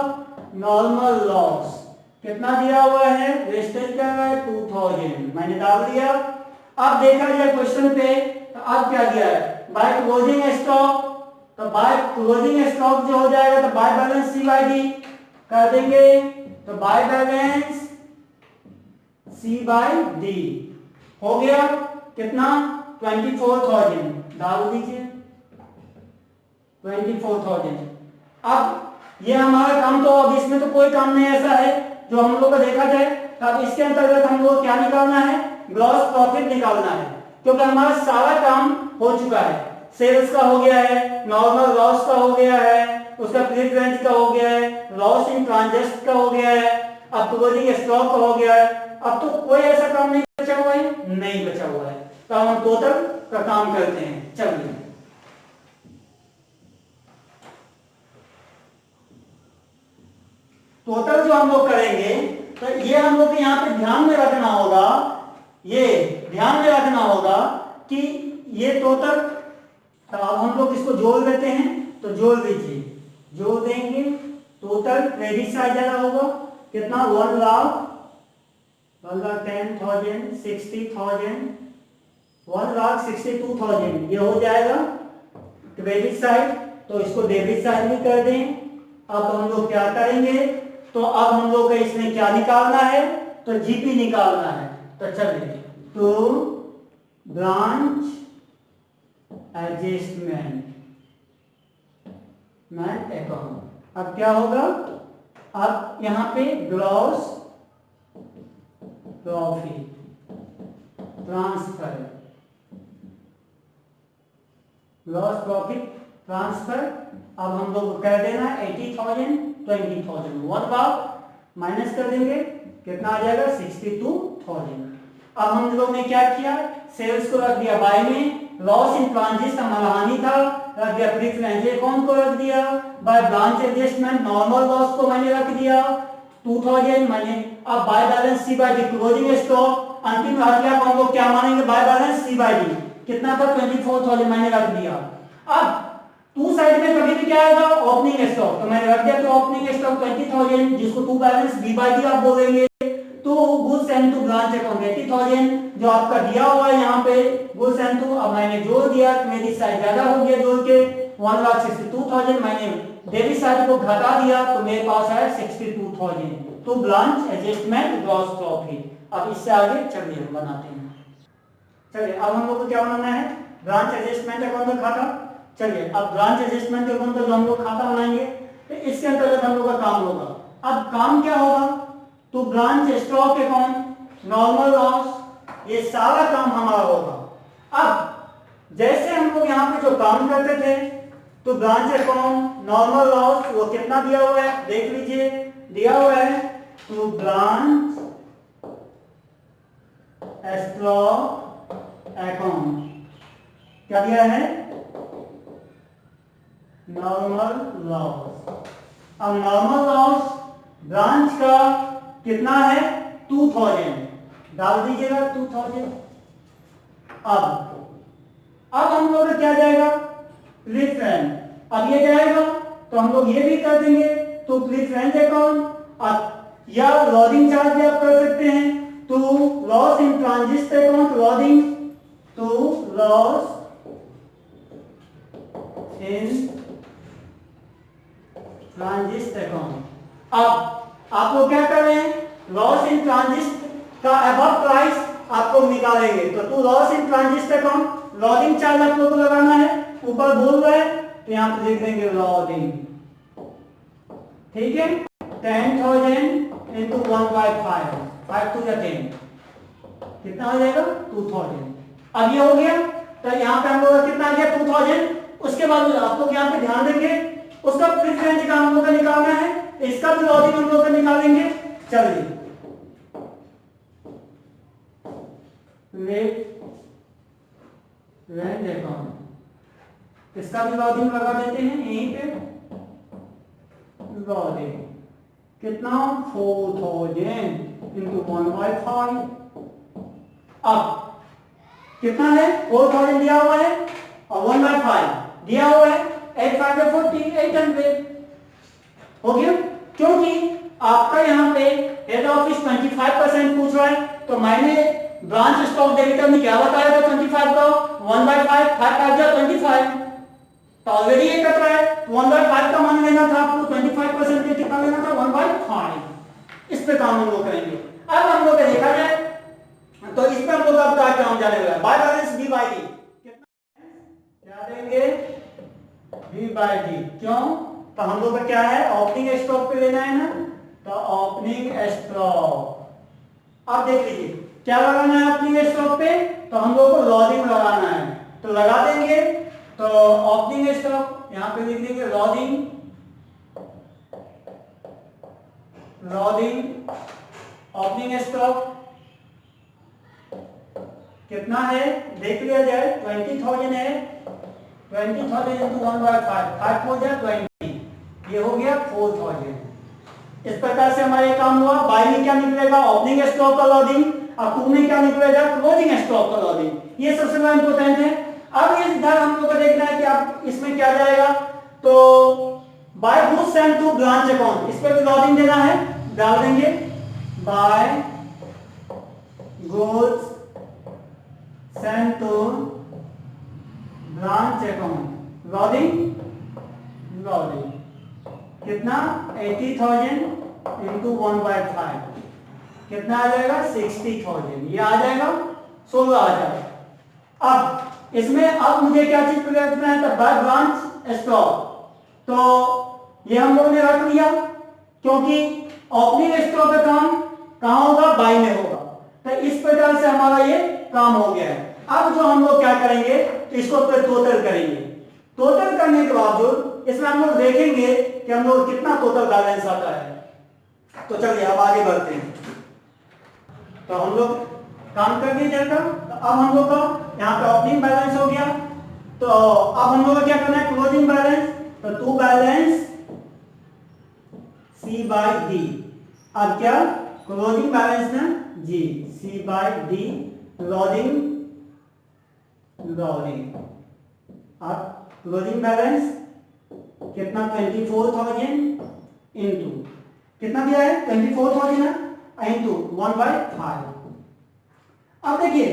S1: नॉर्मल लॉस कितना दिया हुआ है, वेस्टेज क्या है 2,000, मैंने डाल दिया। अब देखा जाए क्वेश्चन पे, तो अब क्या दिया है, बाय क्लोजिंग स्टॉक, तो बाय क्लोजिंग स्टॉक जो हो जाएगा, तो by balance C by D कर देंगे, तो by balance C by D हो गया कितना, 24,000 डाल दीजिए, 24,000। अब ये हमारा काम, तो अब इसमें तो कोई काम नहीं ऐसा है जो हम लोग को देखा जाए, तो अब इसके अंतर्गत हम लोग क्या निकालना है, ग्रॉस प्रॉफिट निकालना है, क्योंकि हमारा सारा काम हो चुका है। सेल्स का हो गया है, नॉर्मल लॉस का हो गया है, उसका प्रीफेरेंस रेंज का हो गया है, लॉस इन ट्रांजिट का हो गया है, अब क्लोजिंग स्टॉक का हो गया है। अब तो कोई ऐसा काम नहीं बचा हुआ है, नहीं बचा हुआ है, तो हम टोटल का काम करते हैं। चलिए टोटल जो हम लोग करेंगे, तो ये हम लोग यहाँ पे ध्यान में रखना होगा, ये ध्यान में रखना होगा कि ये टोटल, तो अब हम लोग इसको जोड़ देते हैं, तो जोड़ दीजिए, जोड़ देंगे, टोटल क्रेडिट साइड ज्यादा होगा कितना, 1,10,000, 60,000, 1,62,000 ये हो जाएगा क्रेडिट साइड, तो इसको डेबिट साइड भी कर दें। अब हम लोग क्या करेंगे, तो अब हम लोग को इसमें क्या निकालना है, तो जीपी निकालना है, तो चलिए, तो ब्रांच एडजस्टमेंट अकाउंट। अब क्या होगा, अब यहां पे gross profit transfer, gross profit transfer अब हम लोग कर देना 80,000 20,000 वन बार माइनस कर देंगे, कितना आ जाएगा 62,000। अब हम लोग ने क्या किया, सेल्स को रख दिया बाय में, लॉस इन ट्रांजिट हमारा हानि था, रख दिया प्रीफरेंस अकाउंट को रख दिया, by branch adjustment normal loss को मैंने रख दिया 2000 मैंने। अब by balance C by D closing stock अंतिम हटिया को हम लोग क्या मानेंगे, by balance C by D कितना था 24,000 मैंने रख दिया। अब टू साइड में कभी भी क्या आएगा ओपनिंग स्टॉक, तो मैंने रख दिया तो ओपनिंग स्टॉक 20,000 जिसको to balance B by D आप बोलेंगे, तो goods and to branch account 80,000 जो आपका दिया हुआ है यहाँ पे गुड्स एंड टू। अब मैंने जोड़ दिया, मेरी साइड ज्यादा हो गया जोड़ के 1,62,000, मैंने डेबिट साइड को घटा दिया तो मेरे पास आया 62,000। तो ब्रांच एडजस्टमेंट ग्रॉस प्रॉफिट। अब इससे आगे चलिए हम बनाते हैं। चलिए अब हम लोग को क्या बनाना है, ब्रांच एडजस्टमेंट अकाउंट का खाता। चलिए अब ब्रांच एडजस्टमेंट अकाउंट का जो हम लोग खाता बनाएंगे तो इसके अंतर्गत हम लोग का काम होगा। अब काम क्या होगा, तो branch stock account normal loss ये सारा काम हमारा होगा। अब जैसे हम लोग यहाँ पे जो काम करते थे तो ब्रांच अकाउंट नॉर्मल लॉस वो कितना दिया हुआ है देख लीजिए, दिया हुआ है तो ब्रांच स्टॉक अकाउंट क्या दिया है, नॉर्मल लॉस। अब नॉर्मल लॉस ब्रांच का कितना है 2000 डाल दीजिएगा 2000। अब हम लोग क्या जाएगा प्रीफरेंस, अब ये जाएगा तो हम लोग ये भी कर देंगे तो प्रीफरेंस अकाउंट या लॉडिंग चार्ज भी आप कर सकते हैं, तो loss in transit account loading, तो लॉस इन ट्रांजिट अकाउंट। अब आप लोग क्या कर रहे हैं, लॉस इन ट्रांजिट का अबव प्राइस आपको निकालेंगे, तो loss in transit account loading charge आप लोग को लगाना है, ऊपर बोल रहा है तो यहां पे लिख देंगे लॉडिंग, ठीक है 10,000 इंटू 1/5, 5 to 10 कितना हो जाएगा 2000। अब ये हो गया तो यहाँ पे हम लोग कितना आ गया 2000। उसके बाद आप लोग यहाँ पे ध्यान देंगे उसका प्रीफरेंस का हम लोग का निकालना है, इसका भी लॉजिक हम लोग का निकालेंगे। चलिए रेंज अकाउंट इसका भी लॉजिक लगा देते हैं यहीं पे, लॉजिक कितना 4,000 इंटू 1/5। अब कितना है 4,000 दिया हुआ है और 1/5 दिया हुआ है 8 5 40 800 हो गया। क्योंकि आपका यहाँ पे हेड ऑफिस 25% पूछ रहा है तो मैंने ब्रांच स्टॉक डेबिटर में क्या बताया था 25 का 1/5 5 5 25 तो ऑलरेडी ये कट रहा है, 1/5 का मान लेना था आपको 25% के कितना लेना था 1/5। इस पे काम हम लोग करेंगे। अब हम लोग देखा जाए तो इस पर हम लोग अब क्या काम जाने वाला है by balance B by D कितना क्या देंगे बी बाय डी। क्यों, तो हम लोग का क्या है ओपनिंग स्टॉक पे लेना है ना, तो ओपनिंग स्टॉक। अब देख लीजिए क्या लगाना है ओपनिंग स्टॉक पे, तो हम लोग को लॉजिंग लगाना है तो लगा देंगे। तो ओपनिंग स्टॉक यहां पे लिख देंगे लॉजिंग ओपनिंग स्टॉक कितना है देख लिया जाए 20,000 है, 20,000 इंटू 1/5 5 हो जाए 20, ये हो गया 4,000। इस प्रकार से हमारा काम हुआ। बाय में क्या निकलेगा ओपनिंग स्टॉक का लॉजिंग और टू में क्या निकलेगा क्लोजिंग स्टॉक का लॉजिंग। ये सबसे बड़ा इंपॉर्टेंट है। अब ये इधर हम लोग को देखना है कि आप इसमें क्या जाएगा, तो by goods sent to branch account इस पर भी लॉजिंग देना है, डाल देंगे by goods sent to branch account loading कितना 80,000 इंटू 1/5 कितना आ जाएगा 60,000, ये आ जाएगा 16,000। अब इसमें अब मुझे क्या चीज प्रयोग करना है, तो बाय ब्रांच स्टॉक, तो ये हम लोगों ने रख लिया क्योंकि ओपनिंग स्टॉक का काम कहां होगा बाय में होगा। तो इस प्रकार से हमारा ये काम हो गया है। अब जो हम लोग क्या करेंगे तो इसको टोटल करेंगे, टोटल करने के बावजूद इसमें हम लोग देखेंगे कि हम लोग कितना टोटल बैलेंस आता है। तो चलिए अब आगे बढ़ते हैं। तो हम लोग काम कर दिए जाएगा। तो अब हम लोग का यहाँ पे ओपनिंग बैलेंस हो गया। तो अब हम लोग को क्या करना है, क्लोजिंग बैलेंस। तो to balance C by D। अब क्या क्लोजिंग बैलेंस ना G, C by D loading loading. अब क्लोजिंग बैलेंस कितना 24,000 इंटू कितना दिया है 24,000 इंटू 1/5। अब देखिए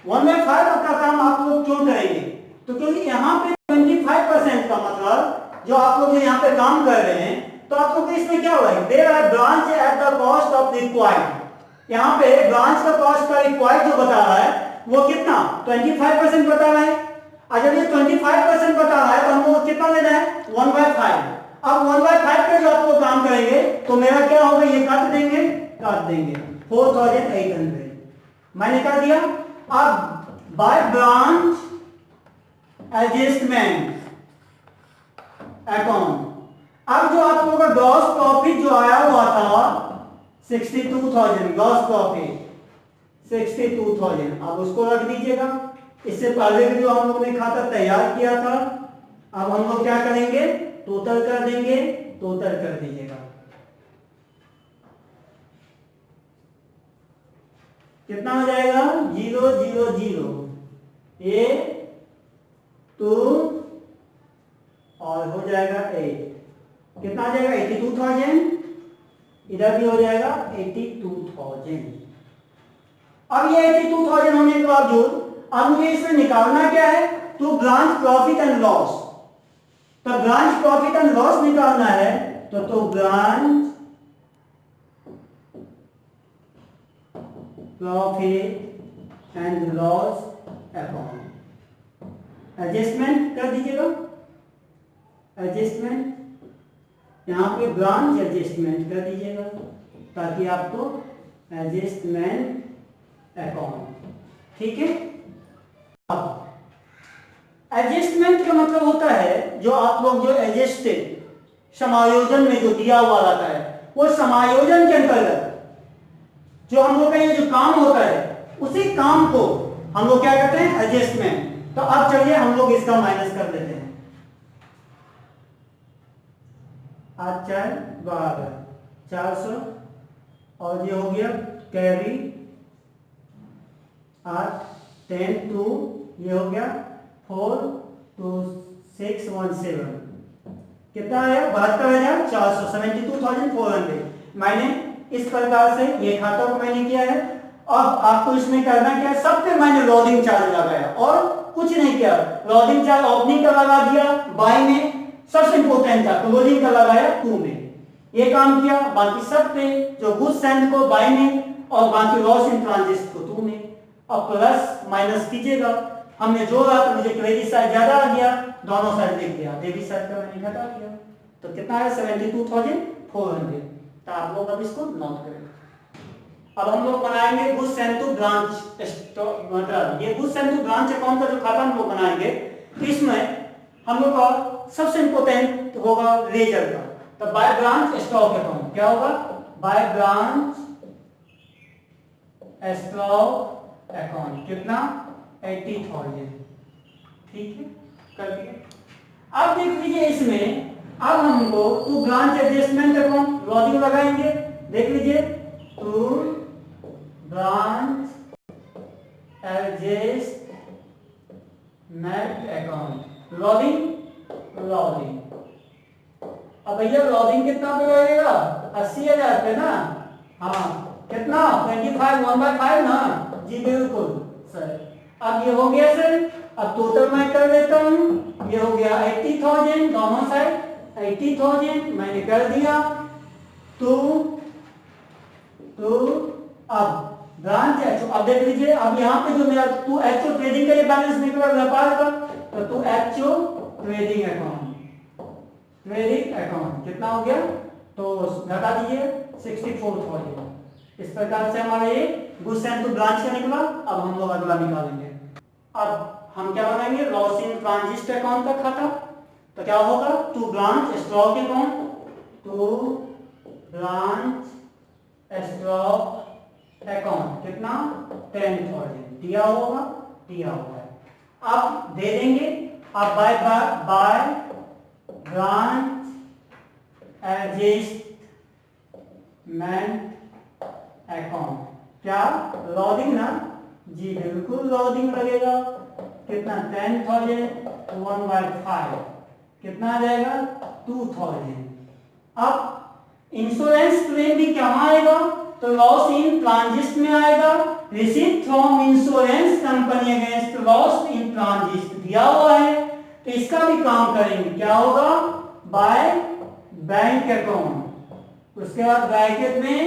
S1: 1/5 का काम आप लोग क्यों करेंगे, तो क्योंकि यहाँ पे 25% का मतलब जो आप लोग यहाँ पे काम कर रहे हैं, तो आप लोग इसमें क्या हुआ है, there are branch at the cost of required. यहाँ पे ब्रांच का कॉस्ट का रिक्वायर्ड जो बता रहा है वो कितना 25% बता रहा है। और जब ये 25% बता रहा है तो हमको कितना लेना है 1/5। अब 1/5 पे जो आप लोग काम करेंगे तो मेरा क्या होगा, ये काट देंगे 4,800 मैंने कर दिया। अब बाय ब्रांच एडजस्टमेंट अकाउंट, अब जो आप लोगों का ग्रॉस प्रॉफिट जो आया हुआ था 62,000, ग्रॉस प्रॉफिट 62,000, अब उसको रख दीजिएगा। इससे पहले भी जो हम लोग ने खाता तैयार किया था, अब हम लोग क्या करेंगे, टोटल कर देंगे, टोटल कर दीजिएगा। कितना हो जाएगा 0 0 0 ये 2 और हो जाएगा 8, कितना आ जाएगा 82,000, इधर भी हो जाएगा 82,000। अब ये 82,000 होने के बावजूद अब मुझे इसमें निकालना क्या है, तो ब्रांच प्रॉफिट एंड लॉस। तो ब्रांच प्रॉफिट एंड लॉस निकालना है तो branch profit and loss account adjustment कर दीजिएगा। एडजस्टमेंट यहां पे ब्रांच एडजस्टमेंट कर दीजिएगा ताकि आपको एडजस्टमेंट अकाउंट, ठीक है। एडजस्टमेंट का मतलब होता है जो आप लोग जो एडजस्टेड समायोजन में जो दिया हुआ रहता है, वो समायोजन के अंतर्गत जो हम लोग का ये जो काम होता है उसी काम को हम लोग क्या कहते हैं एडजस्टमेंट। तो अब चलिए हम लोग इसका माइनस कर देते हैं। 8 4 12 400 और ये हो गया कैरी 8 10 2 ये हो गया 4 2 6 1 7 कितना आया 72,400 72,400। मैंने इस प्रकार से ये खाता को मैंने किया है। अब आपको इसमें करना क्या है, सब पे मैंने लोडिंग चार्ज लगाया और कुछ नहीं किया। लोडिंग चार्ज ओपनिंग का लगा दिया बाई में, सबसे इंपॉर्टेंट था क्लोजिंग का लगाया 2 में, ये काम किया। बाकी सब पे जो गुड्स सेंड को बाई में और बाकी लॉस इन ट्रांजिट को 2 में। अब प्लस माइनस कीजिएगा, हमने जो रहा मुझे क्रेडिट साइड ज्यादा आ गया, दोनों साइड लिख दिया, डेबिट साइड का मैंने घटा दिया। तो कितना है 72,400। तो आप लोग अब इसको नोट करें। अब हम लोग बनाएंगे goods send to branch stock, मतलब ये goods send to branch account का जो खाता हम लोग बनाएंगे, तो इसमें हम लोग का सबसे इंपॉर्टेंट होगा लेजर का। तो बाय ब्रांच स्टॉक अकाउंट क्या होगा, बाय ब्रांच स्टॉक अकाउंट कितना 80,000, ठीक है, कर दिया। अब देख लीजिए इसमें अब हमको to branch adjustment account loading लगाएंगे। देख लीजिए to branch adjustment account loading loading. अब भैया लॉगिंग कितना पे लगेगा 80,000 पे ना, हाँ कितना 25 1/5 ना, जी बिल्कुल सर। अब ये हो गया सर, अब टोटल मैं कर देता हूं, ये हो गया 80,000 दोनों साइड 80,000 मैंने कर दिया। तो अब ब्रांच एच, अब देख लीजिए अब यहाँ पे जो मेरा टू एचओ ट्रेडिंग का ये बैलेंस निकला व्यापार का, तो टू एचओ ट्रेडिंग अकाउंट कितना हो गया, तो घटा दीजिए 64,000। इस प्रकार से हमारा ये गुड्स एंड टू ब्रांच का निकला। अब हम लोग अगला निकालेंगे। अब हम क्या बनाएंगे लॉस इन ट्रांजिट अकाउंट का खाता। तो क्या होगा, to branch stock account, to branch stock account कितना 10,000 दिया होगा, दिया हुआ है। अब दे देंगे। अब बाय ब्रांच एडजस्टमेंट अकाउंट, क्या लोडिंग ना, जी बिल्कुल लोडिंग लगेगा। कितना 10,000 1/5 कितना आ जाएगा 2,000। अब इंश्योरेंस क्लेम भी कहाँ आएगा, तो लॉस इन ट्रांजिट में आएगा। Receipt from insurance company against loss in transit दिया हुआ है, तो इसका भी काम करेंगे। क्या होगा, बाय बैंक अकाउंट, उसके बाद ब्रैकेट में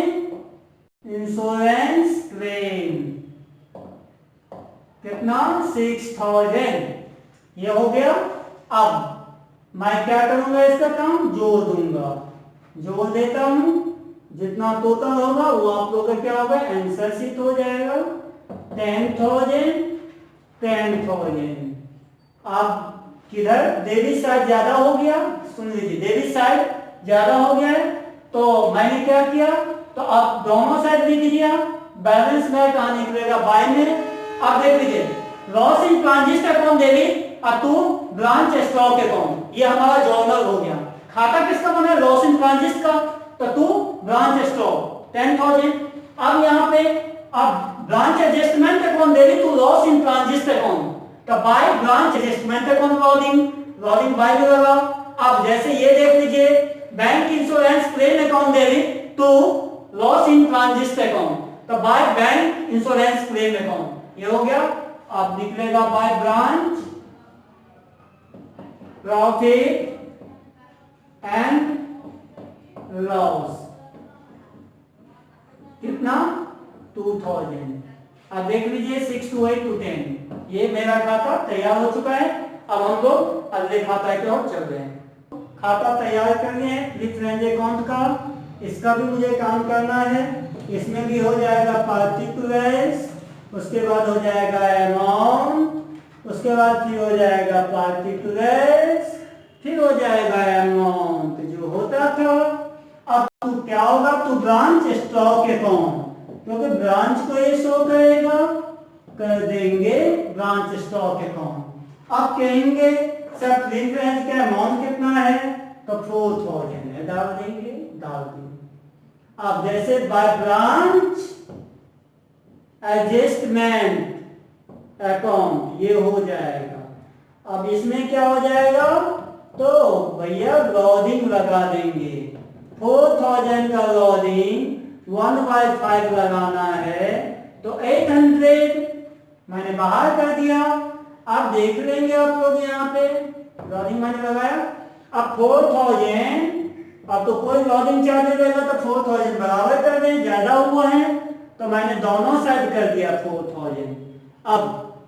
S1: इंश्योरेंस क्लेम कितना 6,000, ये हो गया। अब मैं क्या करूंगा, इसका काम जोड़ दूंगा, जोड़ देता हूं, जितना टोटल होगा वो आप लोग का क्या होगा, आंसर शीट हो जाएगा 10,000 10,000। अब किधर डेबिट साइड ज्यादा हो गया, सुन लीजिए, डेबिट साइड ज्यादा हो गया है, तो मैंने क्या किया, तो अब दोनों साइड लिख दिया, बैलेंस में कहां निकलेगा, बाय में। अब देख लीजिए, loss in transit account debit और टू ब्रांच स्टॉक अकाउंट, ये हमारा जर्नल हो गया। खाता किसका बना है, लॉस इन ट्रांजिट का, तो टू ब्रांच स्टॉक 10,000। अब यहाँ पे अब branch adjustment account debit to loss in transit account, तो by branch adjustment account loading by में लगा। अब जैसे ये देख लीजिए, bank insurance claim account debit to loss in transit account, तो by bank insurance claim account, ये हो गया। अब निकलेगा by branch profit and loss कितना 2,000। अब देख लीजिए 6 to 8 to 10, ये मेरा खाता तैयार हो चुका है। अब हम लोग अगले खाता की ओर चल रहे हैं। खाता तैयार करने हैं रेंज अकाउंट का, इसका भी मुझे काम करना है। इसमें भी हो जाएगा पार्टिकुलर्स, उसके बाद हो जाएगा अमाउंट, उसके बाद फिर हो जाएगा पार्टिकुलर्स, फिर हो जाएगा अमाउंट जो होता था। अब तो क्या होगा, तो ब्रांच स्टॉक अकाउंट, क्योंकि ब्रांच को ये शो करेगा, कर देंगे ब्रांच स्टॉक अकाउंट। अब कहेंगे सर रेंज का अमाउंट कितना है, तो 4,000 है, डाल देंगे, डाल देंगे। अब जैसे बाय ब्रांच एडजस्टमेंट अकाउंट ये हो जाएगा। अब इसमें क्या हो जाएगा, तो भैया लोडिंग लगा देंगे, 4,000 का लोडिंग 1/5 लगाना है, तो 800 मैंने बाहर कर दिया। आप देख लेंगे आप लोग यहाँ पे लोडिंग मैंने लगाया। अब 4,000, अब तो कोई लोडिंग चार्ज देगा तो 4,000 बराबर कर दें, ज्यादा हुआ है तो मैंने दोनों साइड कर दिया 4,000। अब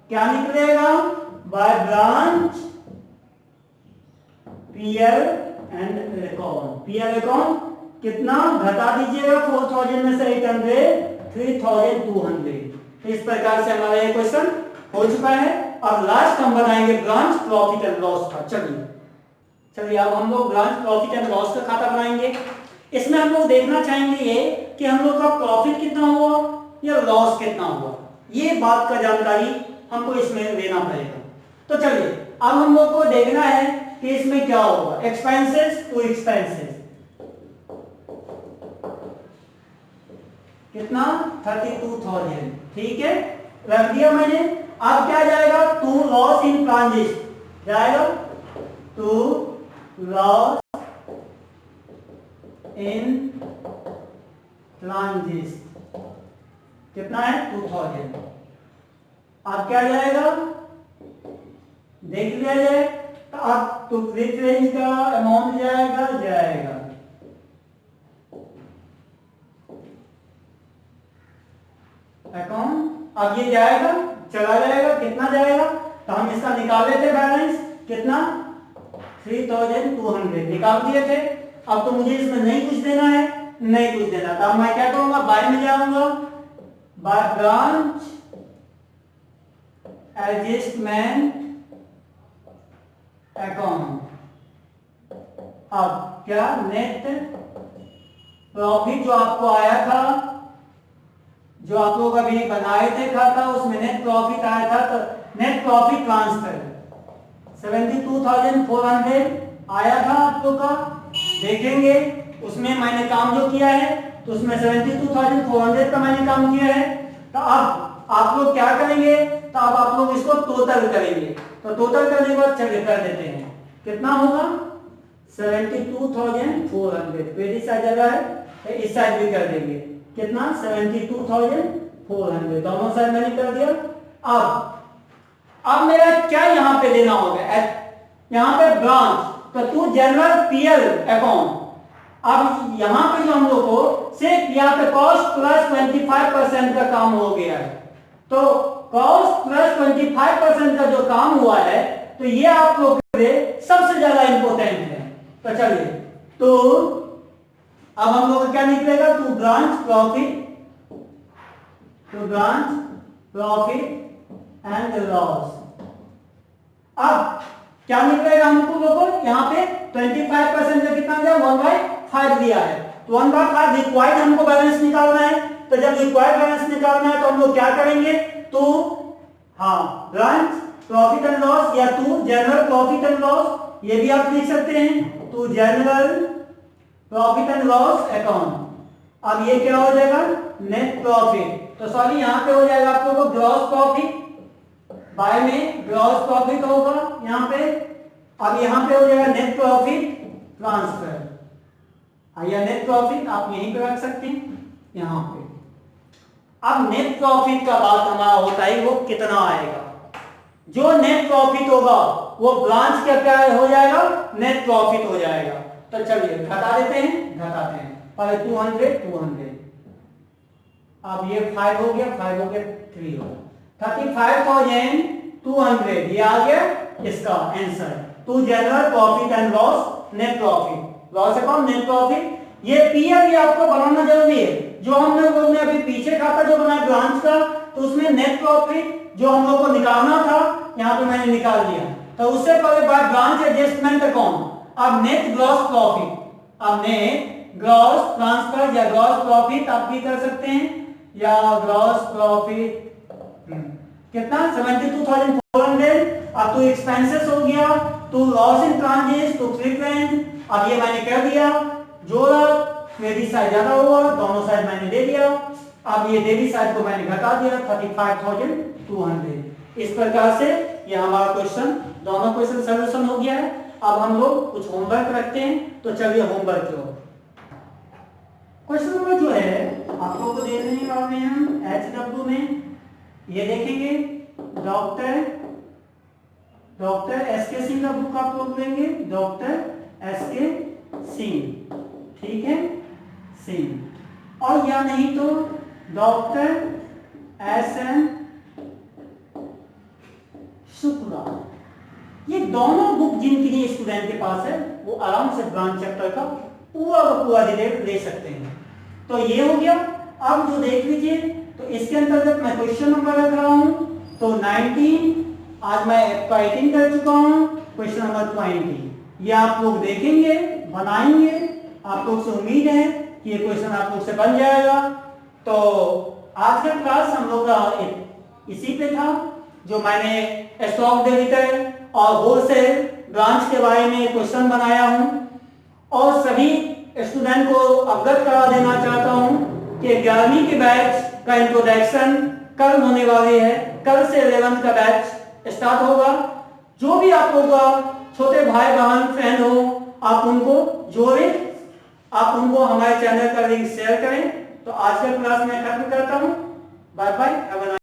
S1: क्या निकलेगा, by branch PL and account, PL account कितना घटा दीजिएगा 4,000 में से 800 3,200। इस प्रकार से हमारा ये क्वेश्चन हो चुका है। और लास्ट हम बनाएंगे ब्रांच प्रॉफिट एंड लॉस का। चलिए अब हम लोग ब्रांच प्रॉफिट एंड लॉस का खाता बनाएंगे। इसमें हम लोग देखना चाहेंगे ये कि हम लोग का प्रॉफिट कितना हुआ या लॉस कितना हुआ, ये बात का जानकारी हमको इसमें लेना पड़ेगा। तो चलिए अब हम लोग को देखना है कि इसमें क्या होगा, एक्सपेंसेस टू एक्सपेंसेस कितना 32,000, ठीक है, रख दिया मैंने। अब क्या जाएगा, टू लॉस इन ट्रांजिट जाएगा, टू लॉस इन ट्रांजिट कितना है 2,000। अब क्या जाएगा देख लिया जाए, तो अब तो रेंज का अमाउंट जाएगा अकाउंट। अब ये जाएगा, चला जाएगा, कितना जाएगा, तो हम इसका निकाले थे बैलेंस कितना 3,200 निकाल दिए थे। अब तो मुझे इसमें नहीं कुछ देना है, नहीं कुछ देना, तब मैं क्या करूंगा, बाय में जाऊंगा, बाय ब्रांच एडजस्टमेंट अकाउंट, अब क्या नेट प्रॉफिट जो आपको आया था, जो आप लोग अभी बनाए थे खाता, उसमें नेट प्रॉफिट आया था, तो नेट प्रॉफिट ट्रांसफर 72,400 आया था आप लोग का। देखेंगे उसमें मैंने काम जो किया है, तो उसमें 72,400 का मैंने काम किया है। तो अब आप लोग क्या करेंगे, तो अब आप लोग इसको टोटल करेंगे। तो टोटल करने के बाद चलिए कर देते हैं, कितना होगा 72,400। पहली साइड जगह है तो इस साइड भी कर देंगे, कितना 72,400, दोनों साइड मैंने कर दिया। अब मेरा क्या यहाँ पे लेना होगा, यहाँ पे ब्रांच, तो टू जनरल पीएल अकाउंट। अब यहाँ पे जो हम लोग को सिर्फ यहाँ पे कॉस्ट प्लस 25% का काम हो गया है, तो कॉस्ट प्लस 25% का जो काम हुआ है, तो ये आप लोग के लिए सबसे ज्यादा इंपॉर्टेंट है। तो चलिए, तो अब हम लोग क्या निकलेगा, to branch profit and loss. अब क्या निकलेगा हमको लोगों, यहाँ पे 25% का कितना दिया, 1/5 दिया है, तो 1/5 रिक्वायर्ड हमको बैलेंस निकालना है। तो जब रिक्वायर्ड बैलेंस निकालना है तो हम लोग क्या करेंगे, तो हाँ ब्रांच प्रॉफिट एंड लॉस या to general profit and loss, ये भी आप लिख सकते हैं, to general profit and loss account. अब ये क्या हो जाएगा, नेट प्रॉफिट, तो सॉरी यहाँ पे हो जाएगा आप लोगों को ग्रॉस प्रॉफिट, बाय में ग्रॉस प्रॉफिट होगा यहाँ पे। अब यहाँ पे हो जाएगा नेट प्रॉफिट ट्रांसफर, या नेट प्रॉफिट आप यहीं पे रख सकते हैं यहाँ पे। अब नेट प्रॉफिट का बात हमारा होता है, वो कितना आएगा, जो नेट प्रॉफिट होगा वो ब्रांच का क्या हो जाएगा, नेट प्रॉफिट हो जाएगा। तो चलिए घटा देते हैं, घटाते हैं, पहले 200। अब ये 5 हो गया, 5 हो गया, 3 हो गया, 35,200 ये आ गया इसका answer. To general profit and loss, net profit, loss account net profit. ये पीएल ये आपको बनाना जरूरी है। जो हम लोगों ने अभी पीछे खाता जो बनाया ब्रांच का, तो उसमें नेट प्रॉफिट जो हम लोग को निकालना था, यहाँ पे मैंने निकाल दिया। तो उससे पहले बाय ब्रांच एडजस्टमेंट अकाउंट, अब नेट ग्रॉस प्रॉफिट, अब नेट ग्रॉस ट्रांसफर या ग्रॉस प्रॉफिट आप भी कर सकते हैं, या ग्रॉस प्रॉफिट कितना 72,400। अब तो एक्सपेंसेस हो गया, तो लॉस इन ट्रांजिट, तो फ्रीक्वेंट, अब ये मैंने कर दिया, जोड़ा, क्रेडिट साइड ज्यादा हुआ, दोनों साइड मैंने दे दिया। अब ये डेबिट साइड को मैंने घटा दिया, 35,200। इस प्रकार से ये हमारा क्वेश्चन, दोनों क्वेश्चन सॉल्यूशन हो गया है। अब हम लोग कुछ होमवर्क रखते हैं, तो चलिए होमवर्क की ओर। क्वेश्चन नंबर जो है आप लोगों को देने वाले हैं हम HW में, ये देखेंगे डॉक्टर एसके सिंह का बुक आप लोग लेंगे, डॉक्टर एसके सिंह, ठीक है, सिंह, और या नहीं तो डॉक्टर एसएन शुक्ला। ये दोनों बुक जिनकी स्टूडेंट के पास है, वो आराम से ब्रांच चैप्टर का पूरा डिटेल ले सकते हैं। तो ये हो गया। अब जो देख लीजिए, तो इसके अंतर्गत मैं क्वेश्चन नंबर रख रहा हूं, तो 19, आज मैं 18 कर चुका हूं, क्वेश्चन नंबर 20 ये आप लोग देखेंगे, बनाएंगे। आप लोग से उम्मीद है कि ये क्वेश्चन आप लोग से बन जाएगा। तो आज का क्लास हम लोग का इसी पे था, जो मैंने स्टॉक डेबिटर और होलसेल ब्रांच के बारे में क्वेश्चन बनाया हूं, और सभी स्टूडेंट को अवगत करा देना चाहता हूं कि 11वीं के बैच का इंट्रोडक्शन कल होने वाली है। कल से 11th का बैच स्टार्ट होगा। जो भी आप लोगों का छोटे भाई बहन फ्रेंड हो, आप उनको जोड़ें, आप उनको हमारे चैनल का लिंक शेयर करें। तो आज का क्लास मैं खत्म करता हूं। Bye bye.